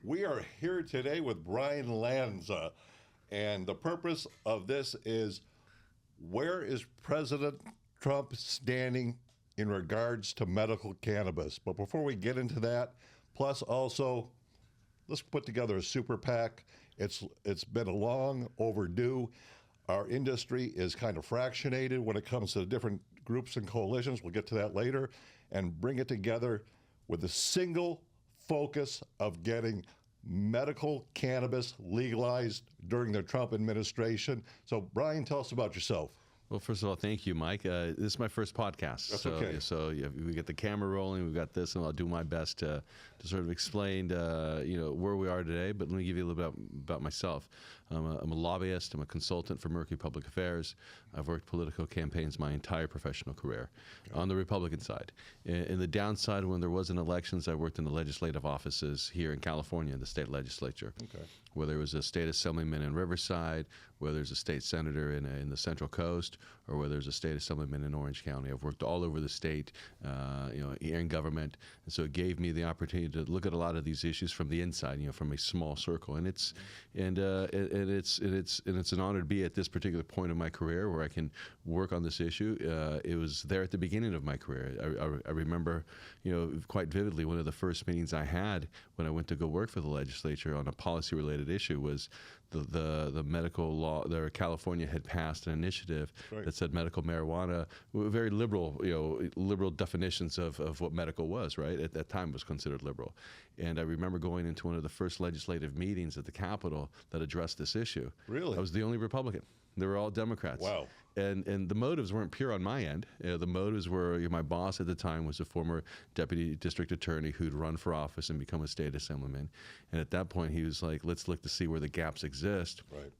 We are here today with Brian Lanza, and the purpose of this is, where is President Trump standing in regards to medical cannabis? But before we get into that, plus also, let's put together a super PAC. It's been a long overdue. Our industry is kind of fractionated when it comes to different groups and coalitions. We'll get to that later, and bring it together with a single focus of getting medical cannabis legalized during the Trump administration. So, Brian, tell us about yourself. Well, first of all, thank you, Mike. This is my first podcast. That's okay. So we get the camera rolling, we've got this, and I'll do my best to sort of explain, where we are today. But let me give you a little bit about myself. I'm a lobbyist. I'm a consultant for Mercury Public Affairs. I've worked political campaigns my entire professional career on the Republican side. In the downside, when there wasn't elections, I worked in the legislative offices here in California, in the state legislature. Okay. Whether it was a state assemblyman in Riverside, whether there's a state senator in the Central Coast, or whether there's a state assemblyman in Orange County. I've worked all over the state, here in government, and so it gave me the opportunity to look at a lot of these issues from the inside, from a small circle. And it's an honor to be at this particular point of my career where I can work on this issue. It was there at the beginning of my career. I remember, quite vividly, one of the first meetings I had when I went to go work for the legislature on a policy-related issue was the medical law. California had passed an initiative that said medical marijuana, very liberal, liberal definitions of what medical was, right? At that time was considered liberal. And I remember going into one of the first legislative meetings at the Capitol that addressed this issue. Really? I was the only Republican. They were all Democrats. Wow. And the motives weren't pure on my end. The motives were, my boss at the time was a former deputy district attorney who'd run for office and become a state assemblyman. And at that point, he was like, let's look to see where the gaps exist. Right.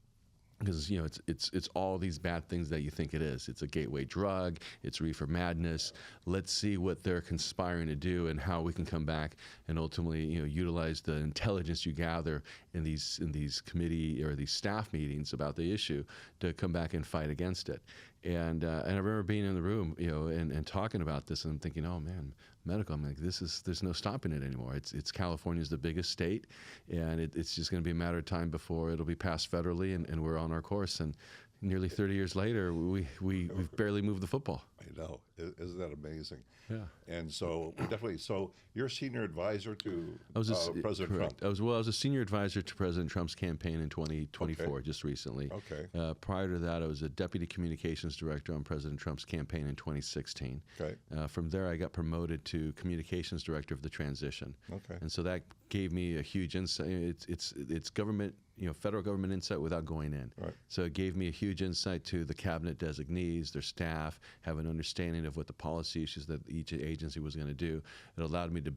Because it's all these bad things that you think it is. It's a gateway drug. It's reefer madness. Let's see what they're conspiring to do and how we can come back and ultimately utilize the intelligence you gather in these committee or these staff meetings about the issue to come back and fight against it. And I remember being in the room, and talking about this, and I'm thinking, oh man, medical. I'm like, there's no stopping it anymore. It's California's the biggest state, and it's just going to be a matter of time before it'll be passed federally, and we're on our course. And nearly 30 years later, we've barely moved the football. I know. Isn't that amazing? Yeah. And so definitely. So you're a senior advisor to President correct. Trump. I was a senior advisor to President Trump's campaign in 2024, just recently. Okay. Prior to that, I was a deputy communications director on President Trump's campaign in 2016. Okay. From there, I got promoted to communications director of the transition. Okay. And so that gave me a huge insight. It's government, federal government insight without going in. Right. So it gave me a huge insight to the cabinet designees, their staff, have an understanding of what the policy issues that each agency was going to do. It allowed me to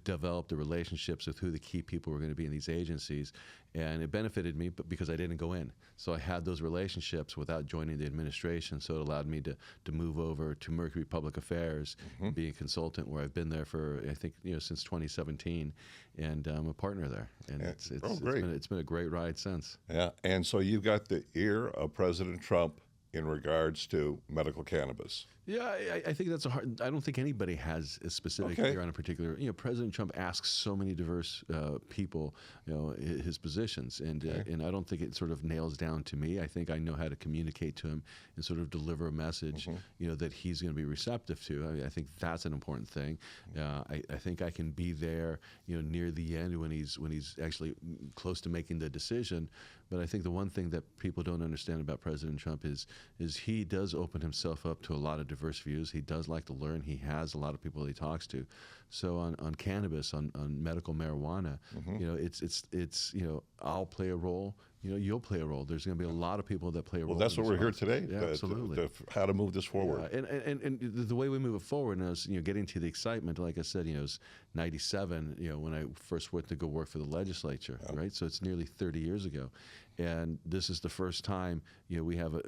develop the relationships with who the key people were going to be in these agencies, and it benefited me, but because I didn't go in. So I had those relationships without joining the administration, so it allowed me to move over to Mercury Public Affairs, be a consultant, where I've been there for, I think, since 2017, and I'm a partner there. And it's been a great ride since. Yeah, and so you got the ear of President Trump in regards to medical cannabis. Yeah, I think that's a hard. I don't think anybody has a specific ear on a particular. President Trump asks so many diverse people, his positions, and I don't think it sort of nails down to me. I think I know how to communicate to him and sort of deliver a message, that he's going to be receptive to. I think that's an important thing. I think I can be there, near the end when he's actually close to making the decision. But I think the one thing that people don't understand about President Trump is he does open himself up to a lot of diverse views. He does like to learn. He has a lot of people that he talks to. So on cannabis, on medical marijuana, it's I'll play a role. You'll play a role. There's going to be a lot of people that play a role. Well, that's what we're here today. Yeah, absolutely. How to move this forward. Yeah. And the way we move it forward, and I was getting to the excitement. Like I said, it was '97. When I first went to go work for the legislature, right? So it's nearly 30 years ago, and this is the first time we have a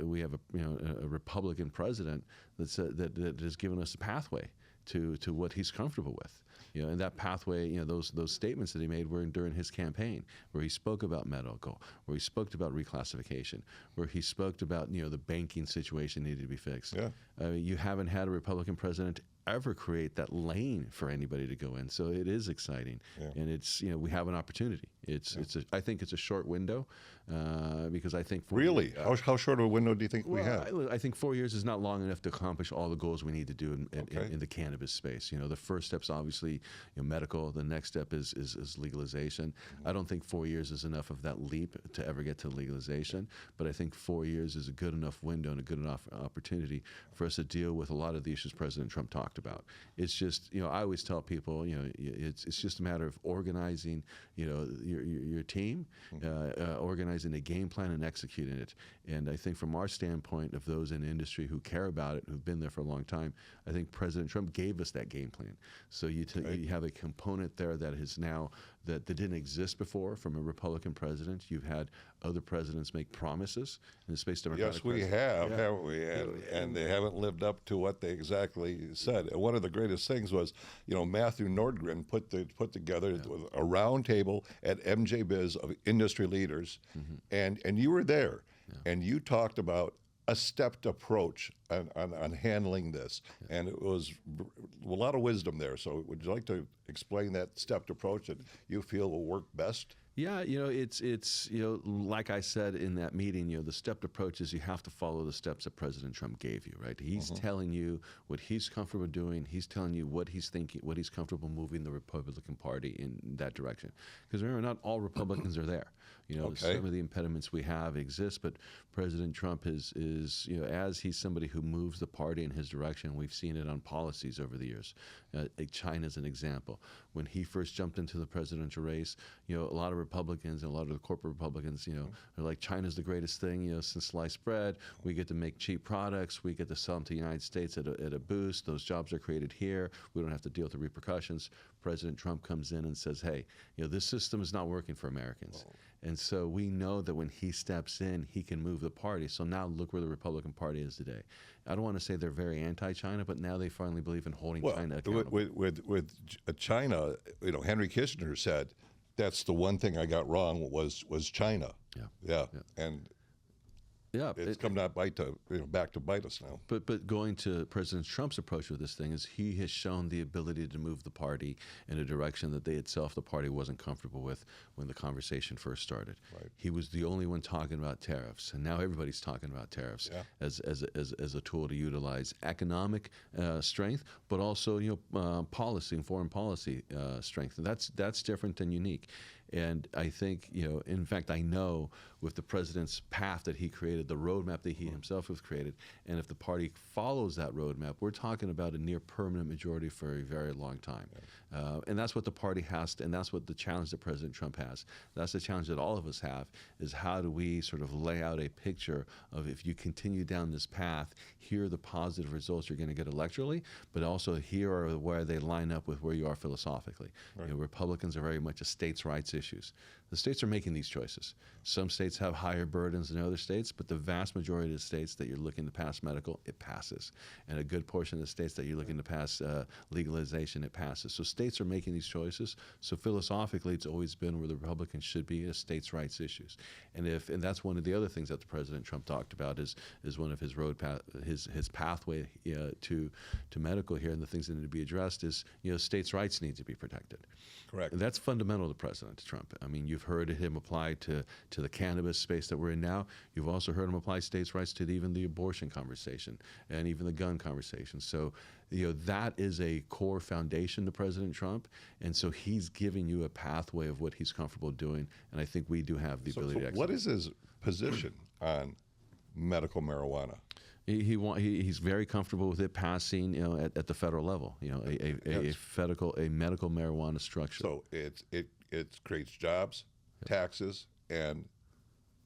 Republican president that has given us a pathway to what he's comfortable with. And that pathway, those statements that he made were during his campaign, where he spoke about medical, where he spoke about reclassification, where he spoke about, the banking situation needed to be fixed. Yeah. You haven't had a Republican president ever create that lane for anybody to go in. So it is exciting. Yeah. And it's, we have an opportunity. I think it's a short window because I think Really? How short of a window do you think we have? I think 4 years is not long enough to accomplish all the goals we need to do Okay. in the cannabis space. The first step's obviously medical. The next step is legalization. I don't think 4 years is enough of that leap to ever get to legalization, but I think 4 years is a good enough window and a good enough opportunity for us to deal with a lot of the issues President Trump talked about. It's just, I always tell people, it's just a matter of organizing, your team, organizing a game plan and executing it. And I think from our standpoint of those in the industry who care about it, who've been there for a long time, I think President Trump gave us that game plan. So you have a component there that is now that didn't exist before from a Republican president. You've had other presidents make promises in the space Democratic. Yes, we have, haven't we? And they haven't lived up to what they exactly said. And one of the greatest things was, Matthew Nordgren put together a round table at MJ Biz of industry leaders, and you were there, and you talked about a stepped approach on handling this, and it was a lot of wisdom there. So would you like to explain that stepped approach that you feel will work best? Yeah, it's like I said in that meeting, the stepped approach is you have to follow the steps that President Trump gave you, right? He's telling you what he's comfortable doing. He's telling you what he's thinking, what he's comfortable moving the Republican Party in that direction. Because remember, not all Republicans are there. Some of the impediments we have exist, but President Trump is as he's somebody who moves the party in his direction. We've seen it on policies over the years. China's an example. When he first jumped into the presidential race, a lot of Republicans and a lot of the corporate Republicans, are like, China's the greatest thing, since sliced bread. We get to make cheap products. We get to sell them to the United States at a boost. Those jobs are created here. We don't have to deal with the repercussions. President Trump comes in and says, hey, this system is not working for Americans. And so we know that when he steps in, he can move the party. So now look where the Republican Party is today. I don't want to say they're very anti-China, but now they finally believe in holding China accountable. With China, Henry Kissinger said, that's the one thing I got wrong was China. Yeah. And it's come back to bite us now. But going to President Trump's approach with this thing is he has shown the ability to move the party in a direction that the party wasn't comfortable with when the conversation first started. Right. He was the only one talking about tariffs, and now everybody's talking about tariffs as a tool to utilize economic strength, but also policy and foreign policy strength, and that's different and unique. And I think, in fact, I know with the president's path that he created, the roadmap that he himself has created, and if the party follows that roadmap, we're talking about a near permanent majority for a very long time. And that's what the party has, and that's what the challenge that President Trump has. That's the challenge that all of us have, is how do we sort of lay out a picture of, if you continue down this path, here are the positive results you're going to get electorally, but also here are where they line up with where you are philosophically. Right. Republicans are very much a states' rights issues. The states are making these choices. Some states have higher burdens than other states, but the vast majority of the states that you're looking to pass medical, it passes. And a good portion of the states that you're looking to pass legalization, it passes. So states are making these choices. So philosophically, it's always been where the Republicans should be, is states' rights issues. And that's one of the other things that the President Trump talked about is one of his his pathway to medical here, and the things that need to be addressed is states' rights need to be protected. Correct. And that's fundamental to President Trump. I mean, you've heard him apply to the cannabis space that we're in now. You've also heard him apply states' rights to even the abortion conversation and even the gun conversation. So, that is a core foundation to President Trump. And so he's giving you a pathway of what he's comfortable doing. And I think we do have the ability to execute. What is his position on medical marijuana? He's very comfortable with it passing, at the federal level. A medical marijuana structure. So it creates jobs, taxes, and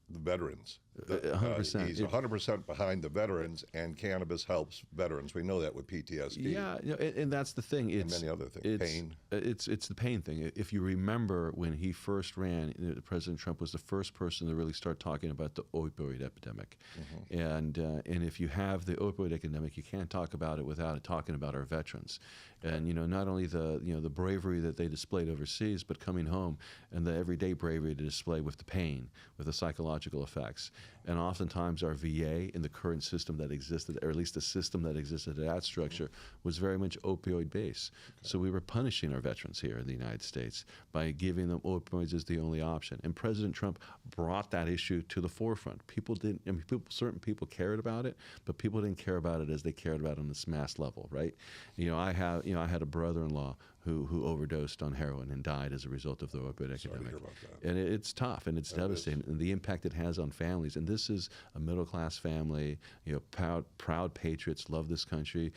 the veterans. 100%. He's 100% behind the veterans, and cannabis helps veterans. We know that with PTSD. Yeah, and that's the thing. And many other things. Pain. It's the pain thing. If you remember when he first ran, President Trump was the first person to really start talking about the opioid epidemic. And if you have the opioid epidemic, you can't talk about it without talking about our veterans. And not only the bravery that they displayed overseas, but coming home and the everyday bravery to display with the pain, with the psychological effects. And oftentimes our VA in the current system that existed, or at least the system that existed at that structure, was very much opioid based. So we were punishing our veterans here in the United States by giving them opioids as the only option. And President Trump brought that issue to the forefront. People didn't, I mean, certain people cared about it, but people didn't care about it as they cared about it on this mass level, right? I had a brother-in-law who overdosed on heroin and died as a result of the opioid epidemic. Sorry to hear about that. And it's tough and it's devastating, and the impact it has on families. And this is a middle-class family, proud patriots, love this country.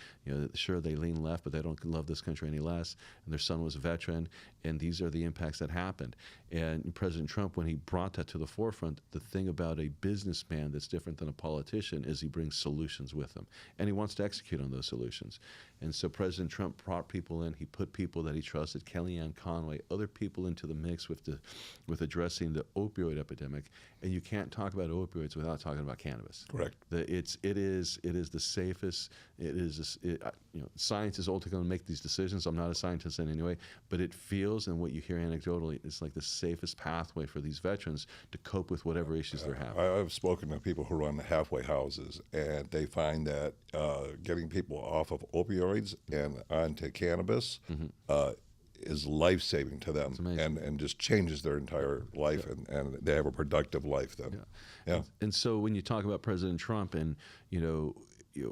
Sure, they lean left, but they don't love this country any less. And their son was a veteran, and these are the impacts that happened. And President Trump, when he brought that to the forefront, the thing about a businessman that's different than a politician is he brings solutions with him, and he wants to execute on those solutions. And so President Trump brought people in. He put people that he trusted, Kellyanne Conway, other people into the mix with addressing the opioid epidemic. And you can't talk about opioids without talking about cannabis. Correct. It is the safest. Science is ultimately going to make these decisions. I'm not a scientist in any way, but it feels, and what you hear anecdotally, it's like the safest pathway for these veterans to cope with whatever issues they're having. I've spoken to people who run halfway houses, and they find that getting people off of opioids and onto cannabis is life-saving to them, and just changes their entire life, and they have a productive life then. Yeah. And so when you talk about President Trump and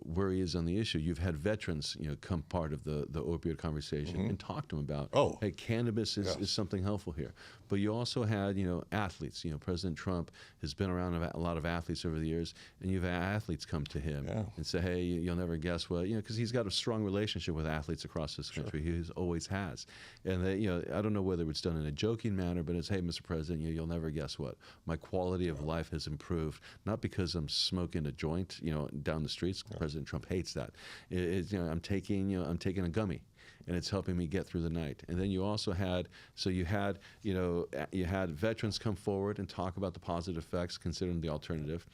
where he is on the issue, you've had veterans come part of the opioid conversation and talk to him about, hey, cannabis is something helpful here. But you also had athletes. President Trump has been around a lot of athletes over the years, and you've had athletes come to him and say, hey, you'll never guess what, because he's got a strong relationship with athletes across this country. He always has. And they, I don't know whether it's done in a joking manner, but it's, hey, Mr. President, you'll never guess what, my quality of life has improved, not because I'm smoking a joint down the streets. President Trump hates that. I'm taking a gummy, and it's helping me get through the night. And then you also had, you had veterans come forward and talk about the positive effects, considering the alternative.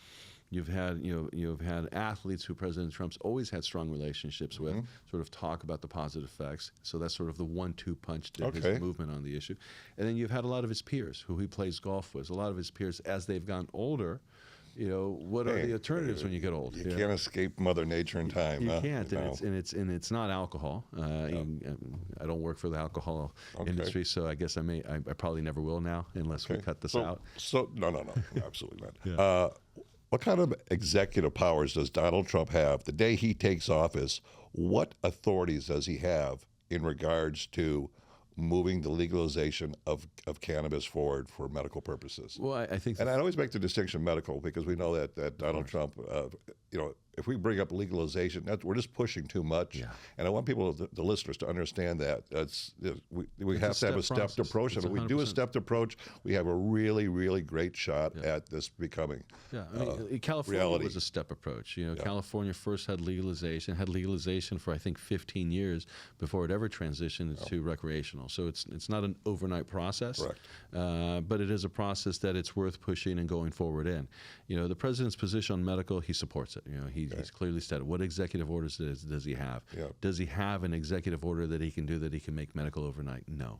You've had athletes who President Trump's always had strong relationships with, sort of talk about the positive effects. So that's sort of the 1-2 punch to his movement on the issue. And then you've had a lot of his peers who he plays golf with. A lot of his peers, as they've gotten older, what are the alternatives when you get old? You can't escape Mother Nature in time. You can't, and it's not alcohol. I don't work for the alcohol industry, so I guess I probably never will now, unless we cut this out. So no, absolutely not. What kind of executive powers does Donald Trump have the day he takes office? What authorities does he have in regards to moving the legalization of cannabis forward for medical purposes? Well, I think, and I always make the distinction medical, because we know that Donald Trump, if we bring up legalization, we're just pushing too much. And I want people, the listeners, to understand that we have to have a stepped approach. And if we do a stepped approach, we have a really, really great shot at this becoming California reality. Was a step approach. California first had legalization for I think 15 years before it ever transitioned to recreational. So it's not an overnight process, but it is a process that it's worth pushing and going forward in. The president's position on medical, he supports it. He's clearly said, what executive orders does he have? Does he have an executive order that he can do that he can make medical overnight? No.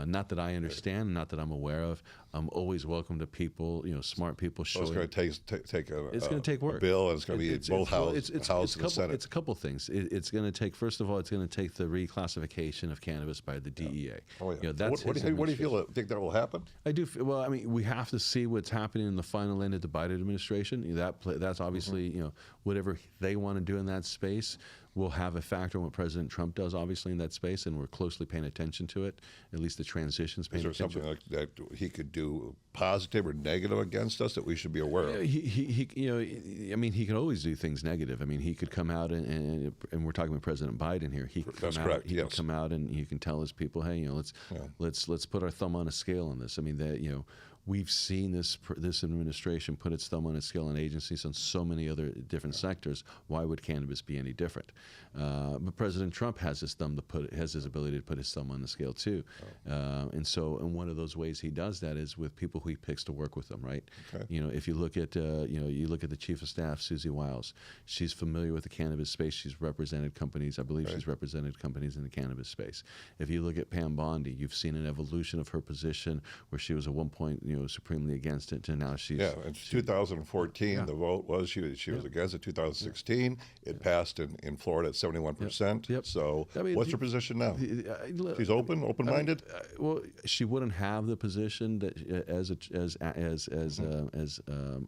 Not that I understand, not that I'm aware of. I'm always welcome to people, smart people showing. So it's going to take it's going to take work. A bill, and it's going to be both House and the Senate. It's a couple things. It's going to take, first of all, it's going to take the reclassification of cannabis by the DEA. What do you feel? Think that will happen? I do. Well, I mean, we have to see what's happening in the final end of the Biden administration. That's obviously, whatever they want to do in that space will have a factor in what President Trump does, obviously, in that space, and we're closely paying attention to it, at least the transitions. Is there something like that he could do, positive or negative, against us that we should be aware of? He he could always do things negative. I mean, he could come out and we're talking about President Biden here. He could come out. He could come out and he can tell his people, hey, let's put our thumb on a scale on this. I mean, that we've seen this administration put its thumb on a scale on agencies on so many other different sectors. Why would cannabis be any different? But President Trump has his ability to put his thumb on the scale too. And one of those ways he does that is with people who he picks to work with them, right? Okay. You know, if you look at you look at the chief of staff, Susie Wiles. She's familiar with the cannabis space. She's represented companies. I believe Right. she's represented companies in the cannabis space. If you look at Pam Bondi, you've seen an evolution of her position where she was at one point supremely against it, to now she's Yeah, in 2014, the vote was she was against it. 2016, it passed in Florida at 71%. Yep. So, I mean, what's her position now? She's open-minded. Well, she wouldn't have the position that as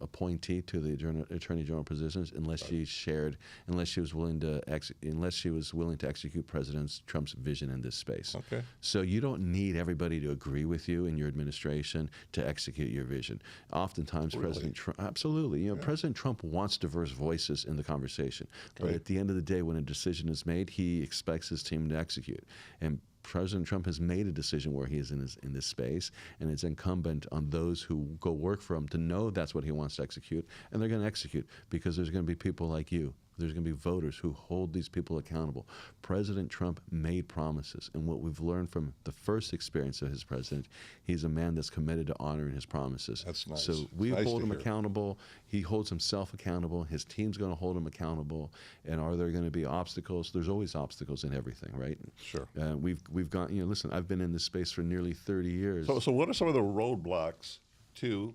appointee to the attorney general positions unless she was willing to execute President Trump's vision in this space. Okay. So you don't need everybody to agree with you in your administration to execute your vision. Oftentimes, Really? President Trump, absolutely, President Trump wants diverse voices in the conversation, but Right. at the end of the day, when a decision is made, he expects his team to execute. And President Trump has made a decision where he is in this space, and it's incumbent on those who go work for him to know that's what he wants to execute, and they're going to execute because there's going to be people like you. There's going to be voters who hold these people accountable. President Trump made promises, and what we've learned from the first experience of his president, he's a man that's committed to honoring his promises. That's nice. So we It's nice hold to him hear. accountable. He holds himself accountable. His team's going to hold him accountable. And are there going to be obstacles? There's always obstacles in everything, right? Sure. We've gone. Listen, I've been in this space for nearly 30 years. So what are some of the roadblocks to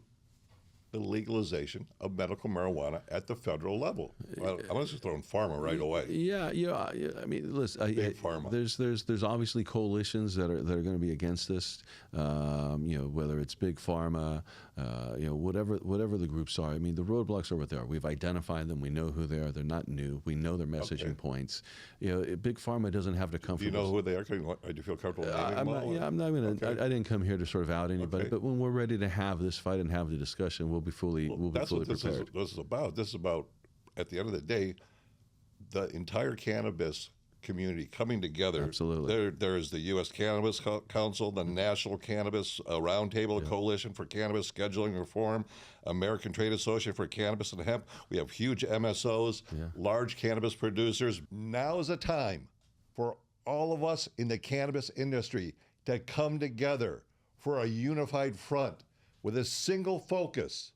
the legalization of medical marijuana at the federal level? Well, I'm just throwing pharma right away. Yeah. I mean, listen. Big pharma. There's obviously coalitions that are going to be against this. Whether it's big pharma, whatever the groups are. I mean, the roadblocks are what they are. We've identified them. We know who they are. They're not new. We know their messaging points. Big pharma doesn't have to come Do you from know us. who they are? Do you feel comfortable naming them all? I'm not going to. Okay. I didn't come here to sort of out anybody. Okay. But when we're ready to have this fight and have the discussion, we'll be fully That's what this prepared. is about. This is about, at the end of the day, the entire cannabis community coming together. Absolutely. There is the U.S. Cannabis Council, the National Cannabis Roundtable Coalition for Cannabis Scheduling Reform, American Trade Association for Cannabis and Hemp. We have huge MSOs, large cannabis producers. Now is the time for all of us in the cannabis industry to come together for a unified front with a single focus,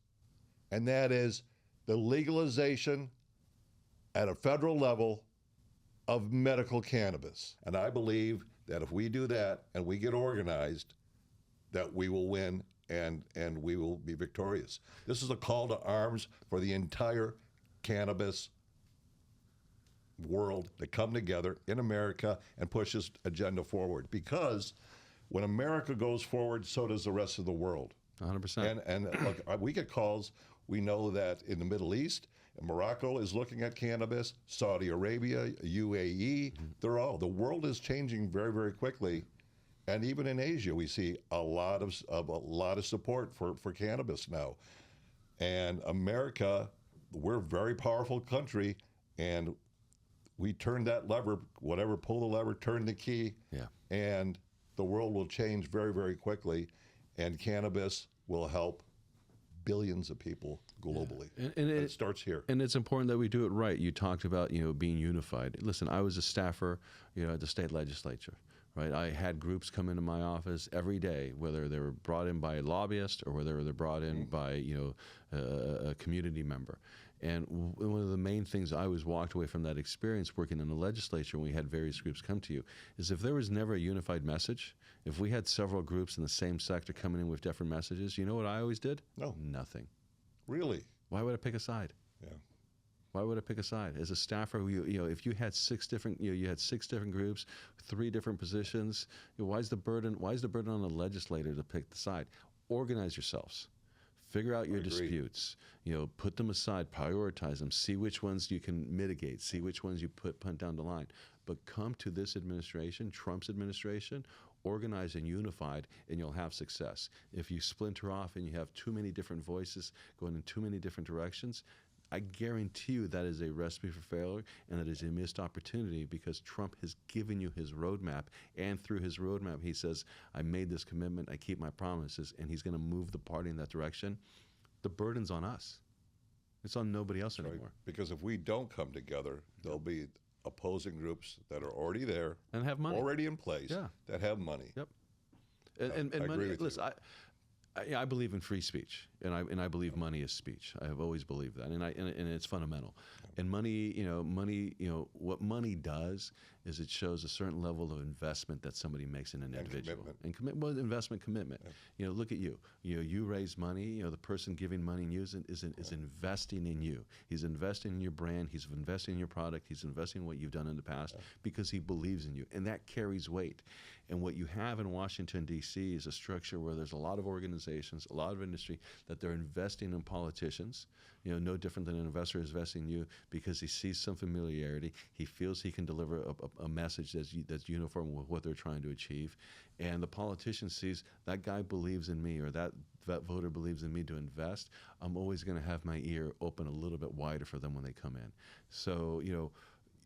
and that is the legalization at a federal level of medical cannabis. And I believe that if we do that and we get organized, that we will win and we will be victorious. This is a call to arms for the entire cannabis world to come together in America and push this agenda forward. Because when America goes forward, so does the rest of the world. 100%. And look, we get calls. We know that in the Middle East, Morocco is looking at cannabis, Saudi Arabia, UAE, the world is changing very, very quickly. And even in Asia, we see a lot of support for cannabis now. And America, we're a very powerful country, and we turn that lever, pull the lever, turn the key, and the world will change very, very quickly, and cannabis will help billions of people globally. And it starts here. And it's important that we do it right. You talked about, being unified. Listen, I was a staffer, at the state legislature, right? I had groups come into my office every day, whether they were brought in by a lobbyist or whether they're brought in by, a community member. And one of the main things I always walked away from that experience working in the legislature when we had various groups come to you is if there was never a unified message, if we had several groups in the same sector coming in with different messages, you know what I always did? No. Nothing. Really? Why would I pick a side? Yeah. Why would I pick a side? As a staffer, if you had six different, you had six different groups, 3 different positions, why is the burden on the legislator to pick the side? Organize yourselves. Figure out your disputes. Put them aside, prioritize them, see which ones you can mitigate, see which ones you punt down the line. But come to this administration, Trump's administration, organized and unified, and you'll have success. If you splinter off and you have too many different voices going in too many different directions, I guarantee you that is a recipe for failure, and that is a missed opportunity because Trump has given you his roadmap, and through his roadmap, he says, I made this commitment, I keep my promises, and he's going to move the party in that direction. The burden's on us. It's on nobody else anymore. Right. Because if we don't come together, there'll be opposing groups that are already there and have money, already in place, that have money. Yep. I And money. agree with Listen, I believe in free speech, and I believe money is speech. I have always believed that, and it's fundamental. And money, what money does is it shows a certain level of investment that somebody makes in an individual, well, investment commitment. Look at you. You raise money. The person giving money in you is investing in you. He's investing in your brand. He's investing in your product. He's investing in what you've done in the past because he believes in you, and that carries weight. And what you have in Washington, D.C. is a structure where there's a lot of organizations, a lot of industry, that they're investing in politicians, no different than an investor is investing in you because he sees some familiarity. He feels he can deliver a message that's uniform with what they're trying to achieve. And the politician sees that guy believes in me, or that voter believes in me to invest. I'm always going to have my ear open a little bit wider for them when they come in. So,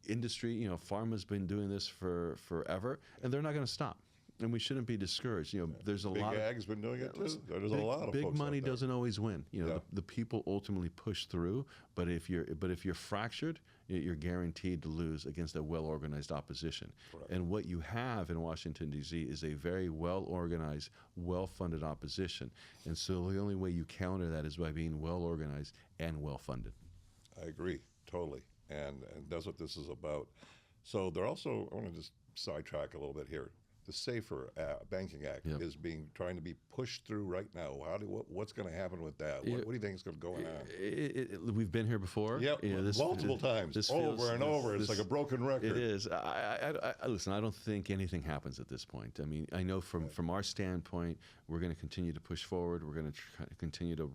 industry, pharma's been doing this for forever, and they're not going to stop. And we shouldn't be discouraged. There's a lot. Big Ag's been doing it too. There's a lot of big folks money out there. doesn't always win. The people ultimately push through. But if you're fractured, you're guaranteed to lose against a well-organized opposition. Correct. And what you have in Washington, D.C. is a very well-organized, well-funded opposition. And so the only way you counter that is by being well-organized and well-funded. I agree totally, and that's what this is about. So they're also, I want to just sidetrack a little bit here. The Safer Banking Act is trying to be pushed through right now. What's going to happen with that? What do you think is going to go on? We've been here before. Yep, multiple times, over and over. It's like a broken record. It is. Listen, I don't think anything happens at this point. I mean, I know from our standpoint, we're going to continue to push forward. We're going to continue to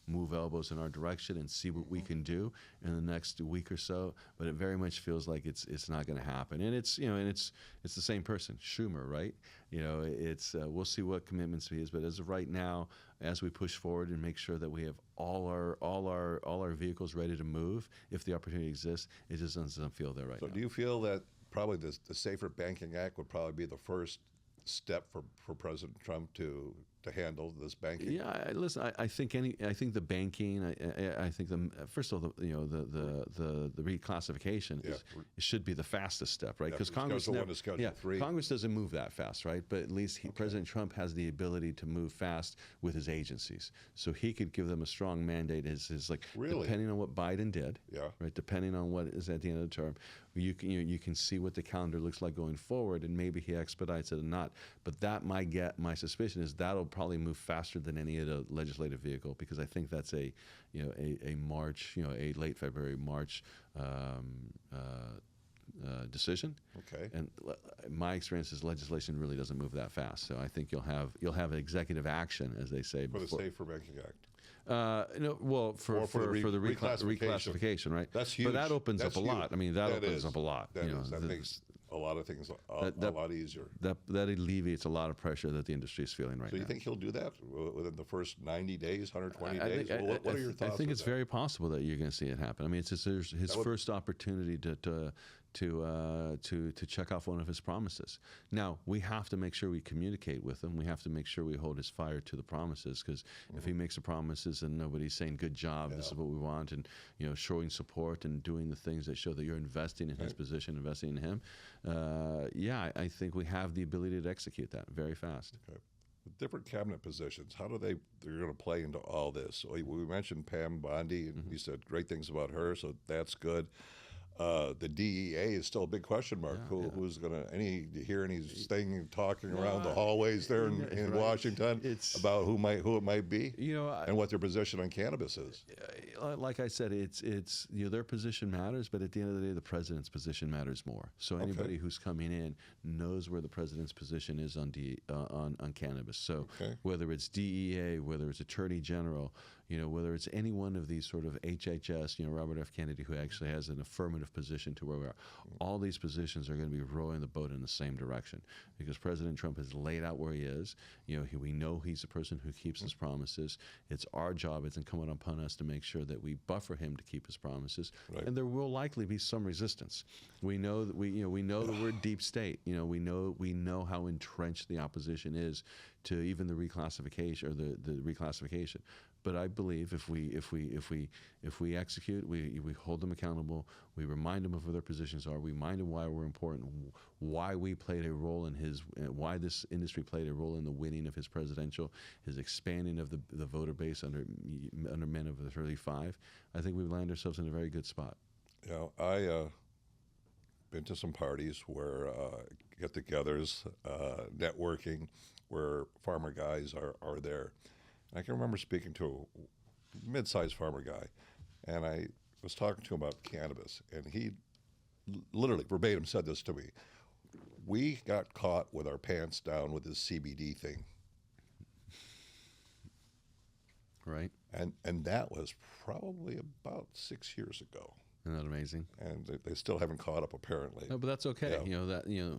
move elbows in our direction and see what we can do in the next week or so. But it very much feels like it's not going to happen. And it's the same person, Schumer. Right, we'll see what commitments he is, but as of right now, as we push forward and make sure that we have all our vehicles ready to move, if the opportunity exists, it just doesn't feel there right now. So, do you feel that probably the Safer Banking Act would probably be the first step for President Trump to handle this banking? Yeah, listen. I think the banking. I think first of all, the reclassification it should be the fastest step, right? Because Congress Congress doesn't move that fast, right? But at least President Trump has the ability to move fast with his agencies, so he could give them a strong mandate. Depending on what Biden did, right? Depending on what is at the end of the term, you can see what the calendar looks like going forward, and maybe he expedites it or not. But that my suspicion is that'll probably move faster than any other legislative vehicle, because I think that's a March, a late February, March decision. Okay. And my experience is legislation really doesn't move that fast. So I think you'll have executive action, as they say. For the Safer Banking Act. For the reclassification, right? That's huge. But that opens up a lot. I mean, that opens is. up a lot. That makes a lot of things a lot easier. That alleviates a lot of pressure that the industry is feeling right now. So you think he'll do that within the first 90 days, 120 days? What are your thoughts? I think it's very possible that you're going to see it happen. I mean, it's his first opportunity to check off one of his promises. Now, we have to make sure we communicate with him. We have to make sure we hold his fire to the promises, because if he makes the promises and nobody's saying, good job, this is what we want, and showing support and doing the things that show that you're investing in his position, investing in him, I think we have the ability to execute that very fast. Okay. With different cabinet positions, how they're going to play into all this? So we mentioned Pam Bondi, and you said great things about her, so that's good. The DEA is still a big question mark. Who's going to hear anything talking around the hallways there in Washington about who it might be, and what their position on cannabis is? Like I said, it's their position matters, but at the end of the day, the president's position matters more. So anybody who's coming in knows where the president's position is on cannabis. So whether it's DEA, whether it's Attorney General, whether it's any one of these sort of HHS, Robert F. Kennedy, who actually has an affirmative position to where we are, all these positions are going to be rowing the boat in the same direction, because President Trump has laid out where he is. We know he's a person who keeps his promises. It's our job. It's incumbent upon us to make sure that we buffer him to keep his promises. Right. And there will likely be some resistance. We know that we know the word deep state. We know how entrenched the opposition is to even the reclassification or the reclassification. But I believe if we execute, we hold them accountable, we remind them of what their positions are, we remind them why we're important, why we played a role in why this industry played a role in the winning of his presidential, his expanding of the voter base under men of the 35. I think we land ourselves in a very good spot. You know, I been to some parties where get-togethers, networking, where farmer guys are there. And I can remember speaking to a mid-sized farmer guy, and I was talking to him about cannabis, and he literally verbatim said this to me: "We got caught with our pants down with this CBD thing." Right. And that was probably about 6 years ago. Isn't that amazing? And they still haven't caught up, apparently. No, but that's okay. Yeah.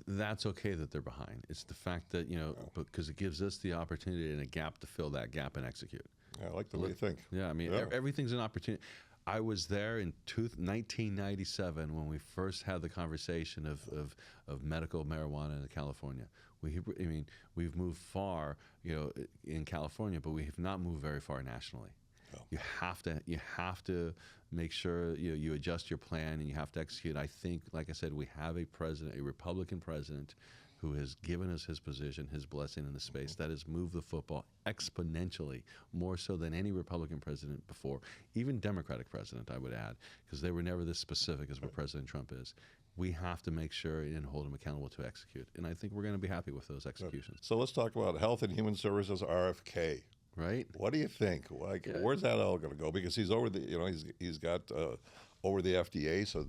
That's okay that they're behind. It's the fact that because it gives us the opportunity and a gap to fill that gap and execute. Yeah, I like the way you think. Yeah, I mean, everything's an opportunity. I was there in 1997 when we first had the conversation of medical marijuana in California. We've moved far, in California, but we have not moved very far nationally. No. You have to make sure you adjust your plan and you have to execute. I think, like I said, we have a Republican president, who has given us his position, his blessing in the space that has moved the football exponentially, more so than any Republican president before, even Democratic president, I would add, because they were never this specific as what President Trump is. We have to make sure and hold him accountable to execute. And I think we're going to be happy with those executions. So let's talk about Health and Human Services, RFK. Right. What do you think? Where's that all going to go? Because he's over he's got over the FDA, so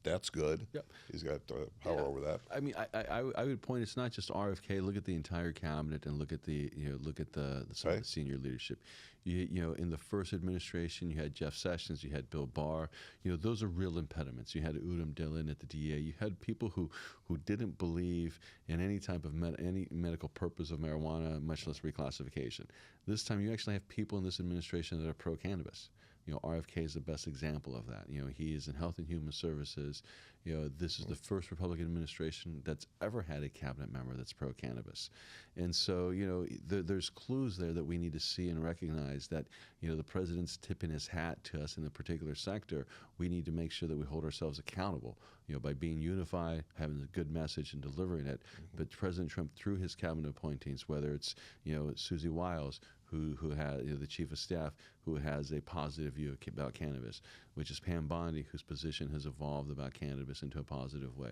that's good. Yep. He's got power over that. I mean, I would point. It's not just RFK. Look at the entire cabinet and look at some of the senior leadership. In the first administration, you had Jeff Sessions, you had Bill Barr. Those are real impediments. You had Udom Dillon at the DA. You had people who didn't believe in any type of any medical purpose of marijuana, much less reclassification. This time, you actually have people in this administration that are pro-cannabis. RFK is the best example of that. He is in Health and Human Services. This is the first Republican administration that's ever had a cabinet member that's pro-cannabis. And so, there's clues there that we need to see and recognize that, the president's tipping his hat to us in the particular sector. We need to make sure that we hold ourselves accountable, by being unified, having a good message and delivering it. But President Trump, through his cabinet appointees, whether it's, Susie Wiles, who has the chief of staff, who has a positive view about cannabis, which is Pam Bondi, whose position has evolved about cannabis into a positive way.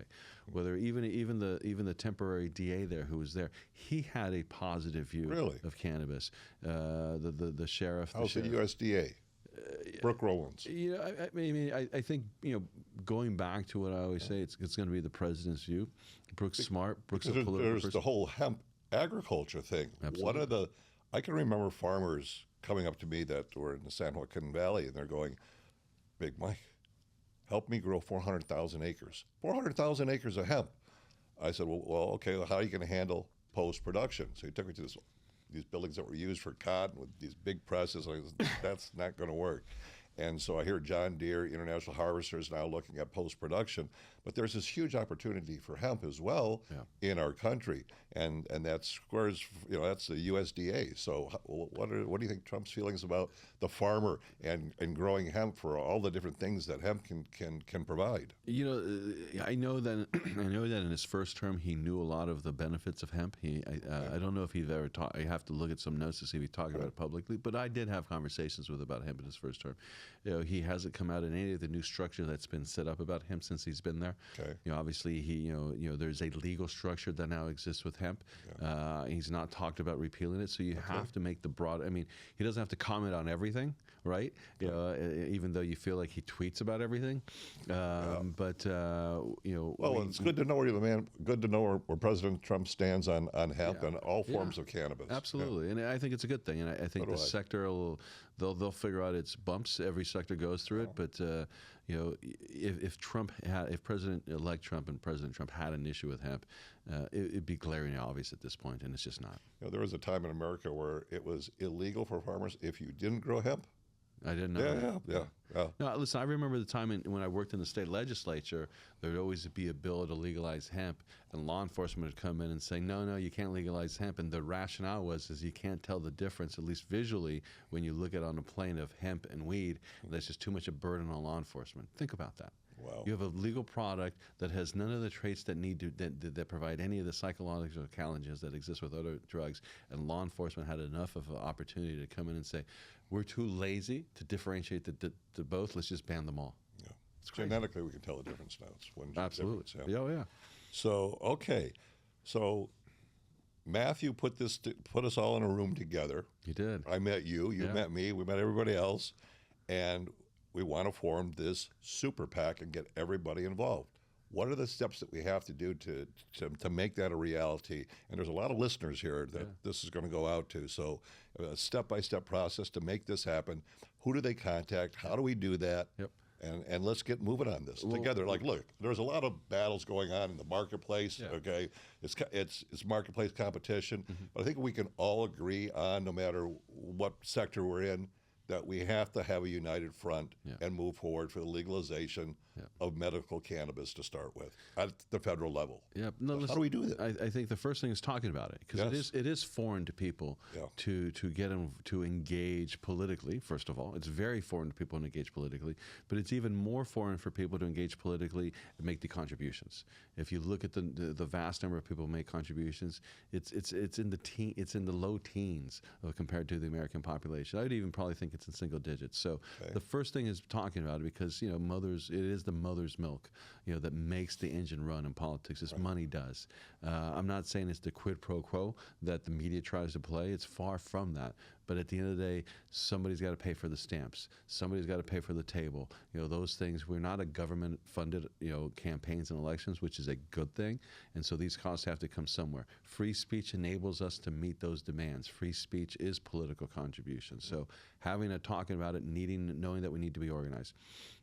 Whether even the temporary DA there who was there, he had a positive view of cannabis. The sheriff. How's the USDA? Brooke Rowlands. I think going back to what I always say, it's going to be the president's view. Brooke's smart. Brooke's a political person. There's the whole hemp agriculture thing. Absolutely. I can remember farmers coming up to me that were in the San Joaquin Valley, and they're going, "Big Mike, help me grow 400,000 acres. 400,000 acres of hemp." I said, well, okay, how are you going to handle post-production? So he took me to these buildings that were used for cotton with these big presses. I said, that's not going to work. And so I hear John Deere, International Harvesters now looking at post-production. But there's this huge opportunity for hemp as well in our country. And that squares, that's the USDA. So what do you think Trump's feelings about the farmer and growing hemp for all the different things that hemp can provide? I know that in his first term he knew a lot of the benefits of hemp. I don't know if he'd ever talked. I have to look at some notes to see if he talked about it publicly. But I did have conversations with him about hemp in his first term. He hasn't come out in any of the new structure that's been set up about hemp since he's been there. Okay. Obviously there's a legal structure that now exists with hemp. He's not talked about repealing it, so you have to make the broad. I mean, he doesn't have to comment on everything, right? Even though you feel like he tweets about everything. But well, it's good to know where President Trump stands on hemp and all forms of cannabis. Absolutely, and I think it's a good thing. And I think the sector they'll figure out its bumps. Every sector goes through it, but if President-elect Trump and President Trump had an issue with hemp, it'd be glaringly obvious at this point, and it's just not. There was a time in America where it was illegal for farmers if you didn't grow hemp. I didn't know. Yeah. No, listen, I remember the time when I worked in the state legislature, there would always be a bill to legalize hemp, and law enforcement would come in and say, no, you can't legalize hemp. And the rationale was you can't tell the difference, at least visually, when you look at it on a plane of hemp and weed. That's just too much a burden on law enforcement. Think about that. Wow. You have a legal product that has none of the traits that that provide any of the psychological challenges that exist with other drugs, and law enforcement had enough of an opportunity to come in and say, we're too lazy to differentiate the both. Let's just ban them all. Yeah. Genetically, we can tell the difference now. It's one Absolutely. difference, yeah. Oh, yeah. So, okay. So, Matthew put us all in a room together. He did. I met you. You met me. We met everybody else. And we want to form this super PAC and get everybody involved. What are the steps that we have to do to make that a reality? And there's a lot of listeners here that this is going to go out to. So a step-by-step process to make this happen. Who do they contact? How do we do that? Yep. And let's get moving on this together. Like, look, there's a lot of battles going on in the marketplace. Yeah. Okay, it's marketplace competition. But I think we can all agree on, no matter what sector we're in, that we have to have a united front and move forward for the legalization of medical cannabis to start with at the federal level. Yeah. No, How listen, do we do that? I think the first thing is talking about it, because it is foreign to people to get them to engage politically. First of all, it's very foreign to people to engage politically, but it's even more foreign for people to engage politically and make the contributions. If you look at the vast number of people who make contributions, it's in the low teens compared to the American population. I would even probably think it's in single digits. So the first thing is talking about it, because it is the mother's milk, that makes the engine run in politics. This money does. I'm not saying it's the quid pro quo that the media tries to play. It's far from that. But at the end of the day, somebody's got to pay for the stamps. Somebody's got to pay for the table. Those things. We're not a government-funded, campaigns and elections, which is a good thing. And so these costs have to come somewhere. Free speech enables us to meet those demands. Free speech is political contribution. So talking about it, knowing that we need to be organized.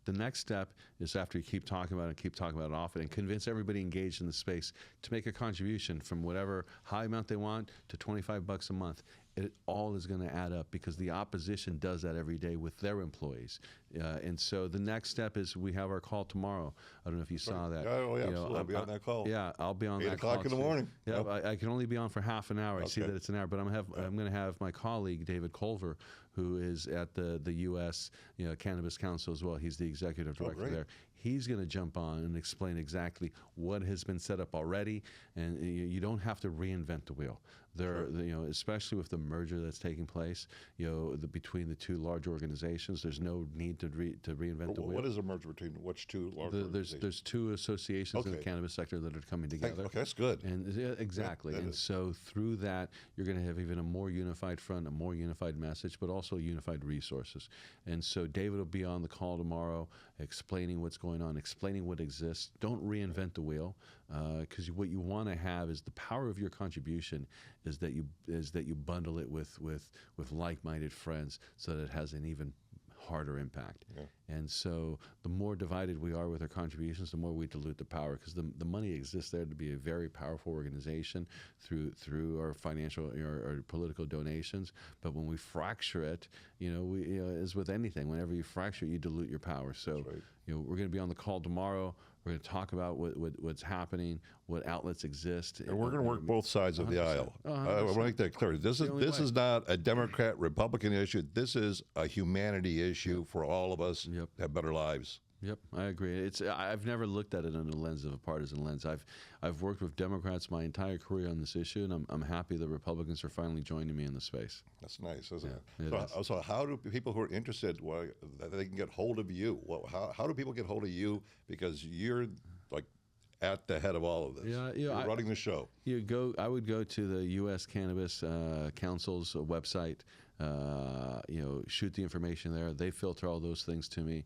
The next step is, after you keep talking about it often, and convince everybody engaged in the space to make a contribution from whatever high amount they want to $25 a month. It all is going to add up, because the opposition does that every day with their employees. And so the next step is, we have our call tomorrow. I don't know if you saw that. Absolutely. I'll be on that call. Yeah, I'll be on that call. 8 o'clock in the morning. Yeah, I can only be on for half an hour. I see that it's an hour, but I'm going to have my colleague, David Culver, who is at the U.S. Cannabis Council as well. He's the executive director there. He's going to jump on and explain exactly what has been set up already, and you don't have to reinvent the wheel. Especially with the merger that's taking place, between the two large organizations, there's no need to reinvent the wheel. What is a merger between which two large organizations? There's two associations in the cannabis sector that are coming together. Okay, that's good. And exactly. And so through that, you're going to have even a more unified front, a more unified message, but also unified resources. And so David will be on the call tomorrow, explaining what's going on, explaining what exists. Don't reinvent the wheel, because what you want to have is the power of your contribution is that you bundle it with like-minded friends, so that it has an even harder impact. And so the more divided we are with our contributions, the more we dilute the power, because the money exists there to be a very powerful organization through our financial or political donations. But when we fracture it, as with anything, whenever you fracture it, you dilute your power. So we're going to be on the call tomorrow. We're going to talk about what's happening, what outlets exist. And we're going to work both sides of the aisle. I want to make that clear. This is not a Democrat-Republican issue. This is a humanity issue for all of us to have better lives. Yep, I agree. I've never looked at it under the lens of a partisan lens. I've worked with Democrats my entire career on this issue, and I'm happy the Republicans are finally joining me in the space. That's nice, isn't it? So how do people who are interested, they can get hold of you? How do people get hold of you? Because you're like at the head of all of this. You're running the show. I would go to the U.S. Cannabis Council's website. Shoot the information there. They filter all those things to me.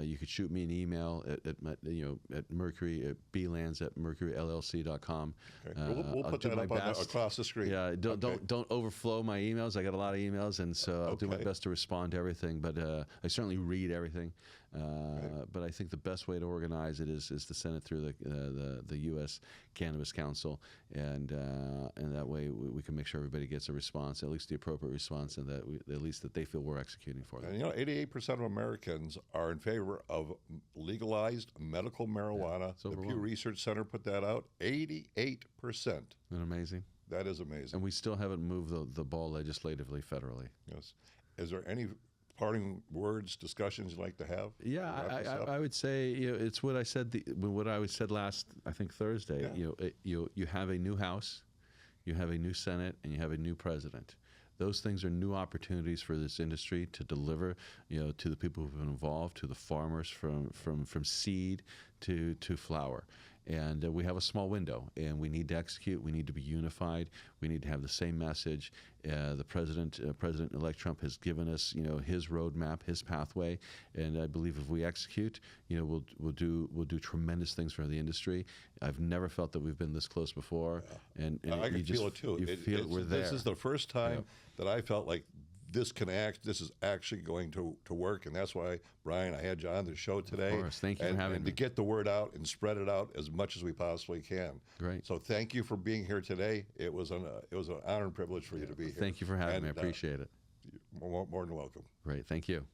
You could shoot me an email at Mercury at blands@mercuryllc.com. Okay. We'll put that up across the screen. Yeah, don't overflow my emails. I got a lot of emails, and so I'll do my best to respond to everything. But I certainly read everything. But I think the best way to organize it is to send it through the U.S. Cannabis Council, and that way we can make sure everybody gets a response, at least the appropriate response, and that at least that they feel we're executing for them. And 88% of Americans are in favor of legalized medical marijuana. it's The Pew overwhelming. Research Center put that out. 88%. Isn't that amazing? That is amazing. And we still haven't moved the ball legislatively, federally. Yes. Is there any parting words, discussions you'd like to have? Yeah, to wrap this up? I would say it's what I said. What I said last, I think Thursday. Yeah. You have a new House, you have a new Senate, and you have a new president. Those things are new opportunities for this industry to deliver, to the people who've been involved, to the farmers from seed to flower. And we have a small window, and we need to execute. We need to be unified. We need to have the same message. The President-elect Trump has given us, his roadmap, his pathway, and I believe if we execute, we'll do tremendous things for the industry. I've never felt that we've been this close before, and I can feel it too. You feel we're there. This is the first time that I felt like this is actually going to work, and that's why, Brian, I had you on the show today. Of course. Thank you for having me. to get the word out and spread it out as much as we possibly can. Great. So thank you for being here today. It was an honor and privilege for you to be here. Thank you for having me. I And, appreciate it. More than welcome. Great. Thank you.